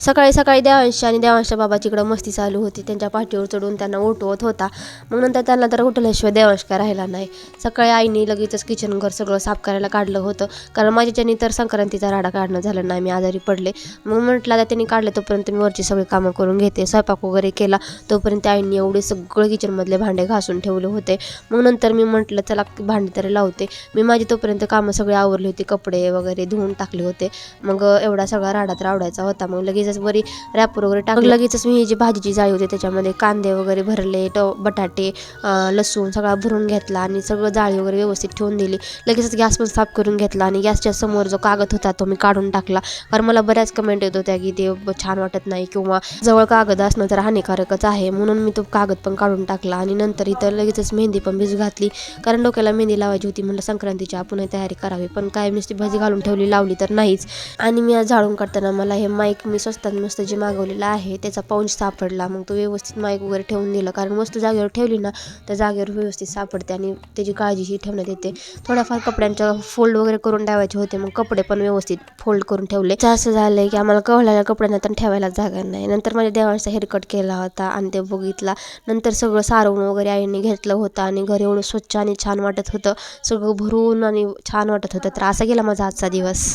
सकाळी सकाळी देवांशी आणि देवांशच्या बाबाची इकडं मस्ती चालू होती. त्यांच्या पाठीवर चढून त्यांना उठवत होता. मग नंतर त्यांना तर उठवल्याशिवाय देवांश काय राहिला नाही. सकाळी आईने लगेचच किचन घर सगळं साफ करायला काढलं होतं, कारण माझ्याच्यानी तर संक्रांतीचा राडा काढणं झालं नाही, मी आजारी पडले. मग म्हटलं आता त्यांनी काढलं तोपर्यंत मी वरची सगळी कामं करून घेते. स्वयंपाक वगैरे केला तोपर्यंत आईने एवढे सगळं किचनमधले भांडे घासून ठेवले होते. मग नंतर मी म्हटलं चला भांडे तरी लावते. मी माझी तोपर्यंत कामं सगळी आवरली होती, कपडे वगैरे धुवून टाकले होते. मग एवढा सगळा राडा तर आवडायचा होता. मग लगेचच बरी रॅपर वगैरे टाकलं. लगेचच मी ही जी भाजीची जाळी होती त्याच्यामध्ये कांदे वगैरे भरले, बटाटे, लसूण सगळा भरून घेतला आणि सगळं जाळी वगैरे व्यवस्थित ठेवून दिली. लगेचच गॅस पण साफ करून घेतला आणि गॅसच्या समोर जो कागद होता तो मी काढून टाकला, कारण मला बऱ्याच कमेंट येत होत्या की ते छान वाटत नाही किंवा जवळ कागद असणं तर हानिकारकच आहे, म्हणून मी तो कागद पण काढून टाकला. आणि नंतर इथं लगेचच मेहंदी पण भिजू घातली, कारण डोक्याला मेहंदी लावायची होती. म्हणलं संक्रांतीची आपण तयारी करावी, पण काय नुसती भाजी घालून ठेवली, लावली तर नाहीच. आणि मी आज झाडून काढताना मला हे माईक मी स्वस्तात मस्त जे मागवलेलं आहे त्याचा पाऊच सापडला. मग तो व्यवस्थित माईक वगैरे ठेवून दिलं, कारण वस्तू जागेवर ठेवली ना तर जागेवर व्यवस्थित सापडते आणि त्याची काळजीही ठेवण्यात येते. थोड्याफार कपड्यांच्या फोल्ड वगैरे करून ठेवायचे होते, मग कपडे पण व्यवस्थित फोल्ड करून ठेवले. असं झालंय की आम्हाला कवळलेल्या कपड्यांना तर ठेवायला जागा नाही. नंतर माझ्या देवांचा हेअरकट केला होता आणि ते बघितला. नंतर सगळं सारवून वगैरे आईने घेतलं होतं आणि घर एवढं स्वच्छ आणि छान वाटत होतं, सगळं भरून आणि छान वाटत होतं. तर असा गेला माझा आजचा दिवस.